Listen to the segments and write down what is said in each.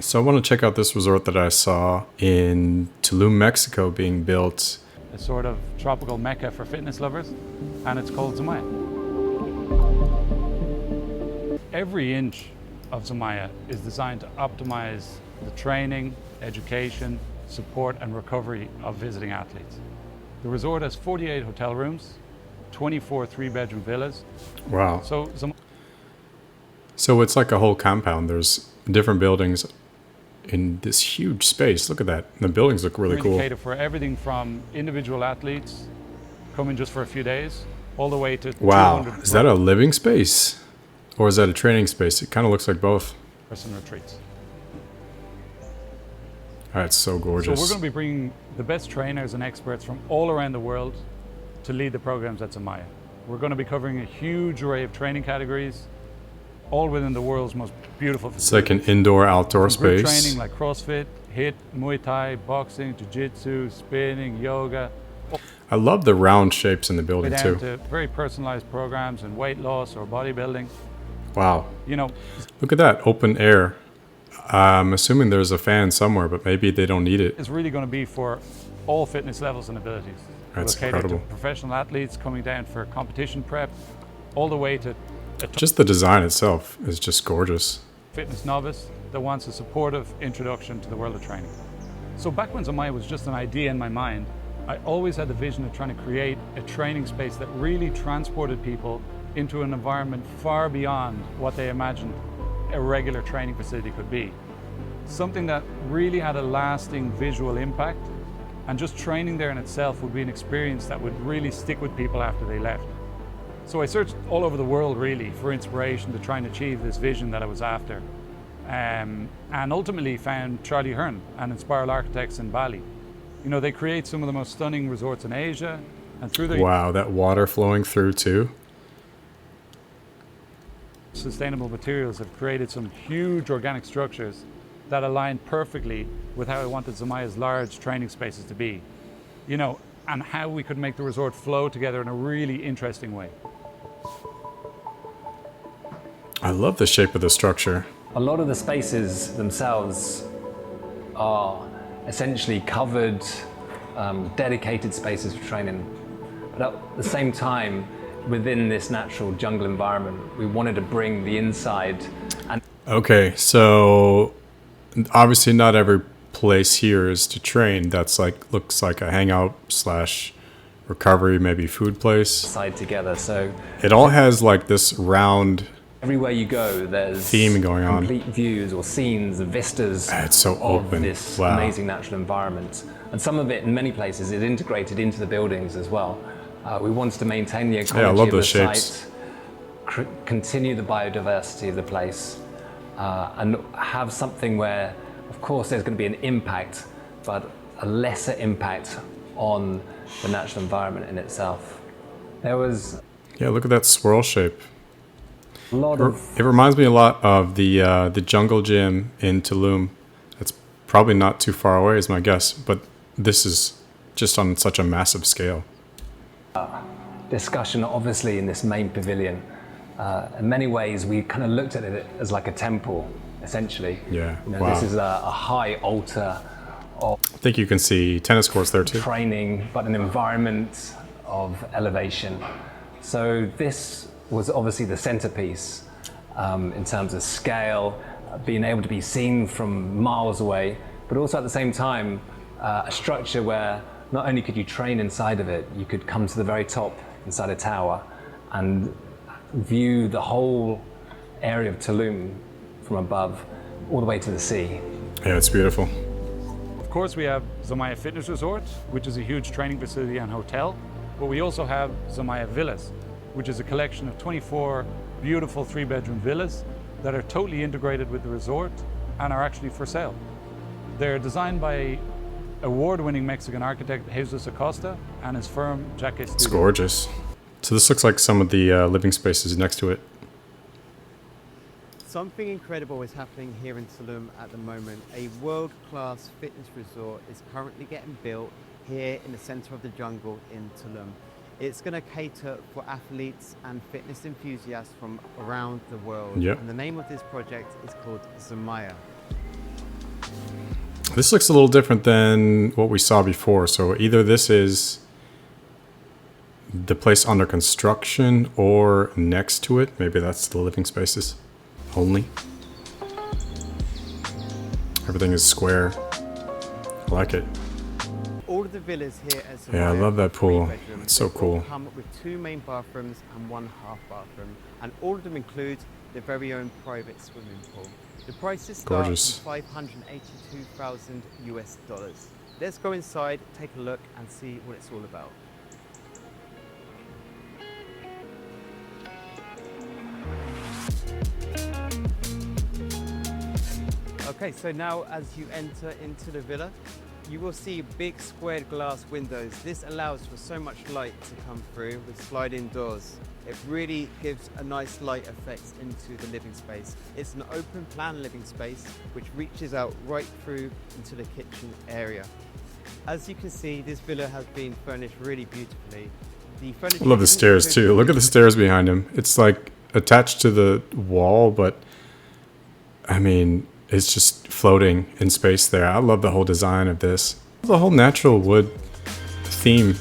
So I want to check out this resort that I saw in Tulum, Mexico being built. A sort of tropical mecca for fitness lovers, and it's called Zamaya. Every inch of Zamaya is designed to optimize the training, education, support, and recovery of visiting athletes. The resort has 48 hotel rooms, 24 three-bedroom villas. Wow. So So it's like a whole compound. There's different buildings in this huge space. Look at that. The buildings look really cool. cater for everything from individual athletes coming just for a few days, all the way to Wow. 200 Is that a living space? Or is that a training space? It kind of looks like both. person retreats. That's so So gorgeous. we're going to be bringing the best trainers and experts from all around the world to lead the programs at Zamaya. We're going to be covering a huge array of training categories, all within the world's most beautiful It's like an indoor-outdoor From group space. training like CrossFit, HIIT, Muay Thai, boxing, Jiu-Jitsu, spinning, yoga, I love the round shapes in the building down too. to very personalized programs in weight loss or bodybuilding. Wow. You know, Look at that, open air. I'm assuming there's a fan somewhere, but maybe they don't need it. it's really going to be for all fitness levels and abilities. That's We'll cater to incredible. professional athletes coming down for competition prep, all the way to a Just the design itself is just gorgeous. fitness novice that wants a supportive introduction to the world of training. So back when Zamaya was just an idea in my mind, I always had the vision of trying to create a training space that really transported people into an environment far beyond what they imagined a regular training facility could be. Something that really had a lasting visual impact, and just training there in itself would be an experience that would really stick with people after they left. So I searched all over the world really for inspiration to try and achieve this vision that I was after. And ultimately found Charlie Hearn and Inspiral Architects in Bali. You know, they create some of the most stunning resorts in Asia, and through their Wow, that water flowing through too. sustainable materials have created some huge organic structures that align perfectly with how I wanted Zamaya's large training spaces to be. You know, and how we could make the resort flow together in a really interesting way. I love the shape of the structure. A lot of the spaces themselves are essentially covered, dedicated spaces for training. But at the same time, within this natural jungle environment, we wanted to bring the inside and Okay, so obviously not every place here is to train. That's like, looks like a hangout slash recovery, maybe food place. side together. So It all has like this round, everywhere you go, there's Theme going on. complete views or scenes and vistas it's so of open. this Wow. amazing natural environment. And some of it, in many places, is integrated into the buildings as well. We wanted to maintain the ecology I love of the those shapes. site, continue the biodiversity of the place, and have something where, of course, there's going to be an impact, but a lesser impact on the natural environment in itself. There was Yeah, look at that swirl shape. a lot of It reminds me a lot of the jungle gym in Tulum. It's probably not too far away, is my guess, but this is just on such a massive scale. discussion, obviously, in this main pavilion. In many ways, we kind of looked at it as like a temple, essentially. Yeah, You know, wow. This is a high altar of I think you can see tennis courts there too. training, but an environment of elevation. So this was obviously the centerpiece in terms of scale, being able to be seen from miles away, but also at the same time, a structure where not only could you train inside of it, you could come to the very top inside a tower and view the whole area of Tulum from above all the way to the sea. Yeah, it's beautiful. Of course, we have Zamaya Fitness Resort, which is a huge training facility and hotel, but we also have Zamaya Villas, which is a collection of 24 beautiful three-bedroom villas that are totally integrated with the resort and are actually for sale. They're designed by award-winning Mexican architect Jesus Acosta and his firm Jaque It's Studio. gorgeous. So this looks like some of the living spaces next to it. Something incredible is happening here in Tulum at the moment. A world-class fitness resort is currently getting built here in the center of the jungle in Tulum. It's going to cater for athletes and fitness enthusiasts from around the world. Yep. And the name of this project is called Zamaya. This looks a little different than what we saw before. So either this is the place under construction or next to it. Maybe that's the living spaces only. Everything is square. I like it. All of the villas here at Zamaya Yeah, I love that are pool. 3 bedrooms. It's so They all cool. come with 2 main bathrooms and 1 half bathroom, and all of them include their very own private swimming pool. The prices start Gorgeous. from $582,000 US dollars. Let's go inside, take a look, and see what it's all about. Okay, so now as you enter into the villa, you will see big squared glass windows. This allows for so much light to come through with sliding doors. It really gives a nice light effect into the living space. It's an open plan living space which reaches out right through into the kitchen area. As you can see, this villa has been furnished really beautifully. The furniture I love the stairs too. Look at the stairs behind him. It's like attached to the wall, but I mean, it's just floating in space there. I love the whole design of this. The whole natural wood theme,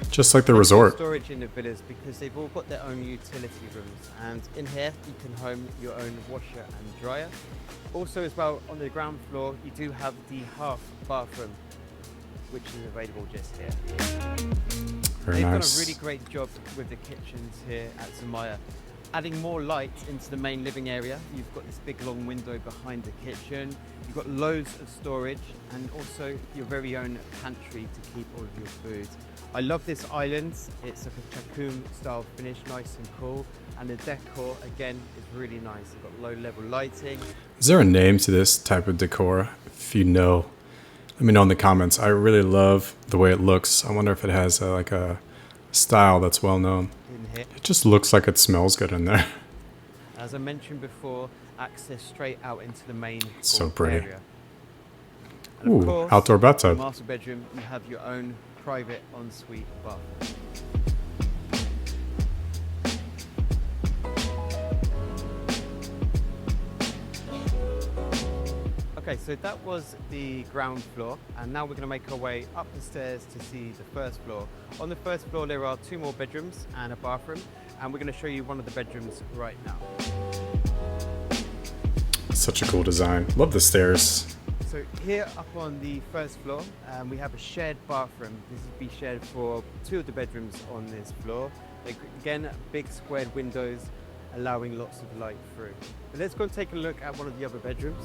just like the resort. Storage in the villas because they've all got their own utility rooms, and in here you can home your own washer and dryer. Also as well, on the ground floor you do have the half bathroom, which is available just here. Very They've nice. done a really great job with the kitchens here at Zamaya. Adding more light into the main living area. You've got this big long window behind the kitchen. You've got loads of storage and also your very own pantry to keep all of your food. I love this island. It's like a Chacum style finish, nice and cool. And the decor, again, is really nice. You've got low level lighting. Is there a name to this type of decor? If you know, let me know in the comments. I really love the way it looks. I wonder if it has like a style that's well known. In here. It just looks like it smells good in there. As I mentioned before, access straight out into the main So court pretty. area. And of Ooh, course, outdoor in the bathtub. master bedroom, you have your own private ensuite bath. Okay, so that was the ground floor, and now we're going to make our way up the stairs to see the first floor. On the first floor there are 2 more bedrooms and a bathroom, and we're going to show you one of the bedrooms right now. Such a cool design. Love the stairs. So here up on the first floor, we have a shared bathroom. This will be shared for 2 of the bedrooms on this floor. Again, big squared windows allowing lots of light through. But let's go and take a look at one of the other bedrooms.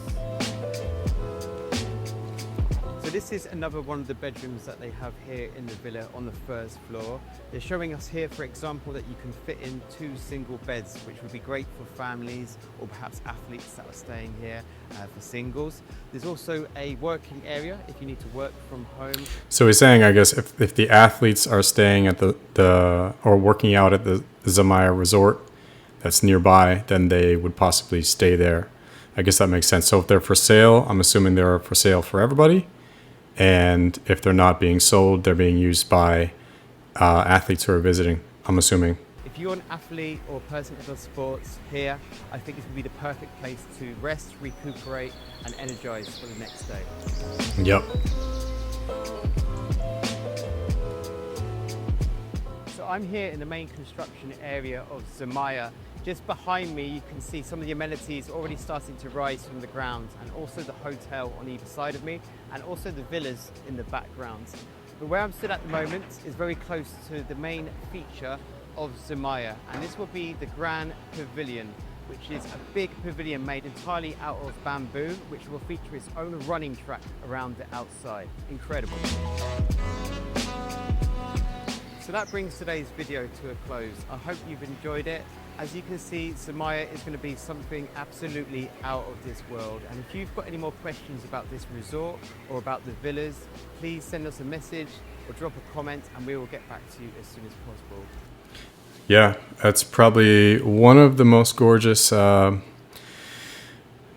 So this is another one of the bedrooms that they have here in the villa on the first floor. They're showing us here, for example, that you can fit in 2 single beds, which would be great for families or perhaps athletes that are staying here for singles. There's also a working area if you need to work from home. So he's saying, I guess, if the athletes are staying at the or working out at the Zamaya Resort that's nearby, then they would possibly stay there. I guess that makes sense. So if they're for sale, I'm assuming they're for sale for everybody. And if they're not being sold, they're being used by athletes who are visiting, I'm assuming. If you're an athlete or person that does sports here, I think this would be the perfect place to rest, recuperate, and energize for the next day. Yep. So I'm here in the main construction area of Zamaya. Just behind me, you can see some of the amenities already starting to rise from the ground, and also the hotel on either side of me, and also the villas in the background. But where I'm stood at the moment is very close to the main feature of Zamaya, and this will be the Grand Pavilion, which is a big pavilion made entirely out of bamboo, which will feature its own running track around the outside. Incredible. So that brings today's video to a close. I hope you've enjoyed it. As you can see, Zamaya is going to be something absolutely out of this world. And if you've got any more questions about this resort or about the villas, please send us a message or drop a comment and we will get back to you as soon as possible. Yeah, that's probably one of the most gorgeous, not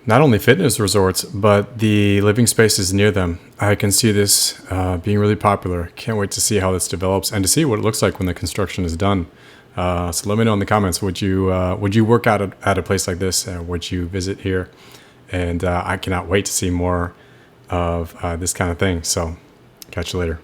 only fitness resorts, but the living spaces near them. I can see this being really popular. Can't wait to see how this develops and to see what it looks like when the construction is done. So let me know in the comments, would you work out at a place like this? Would you visit here? And I cannot wait to see more of this kind of thing. So catch you later.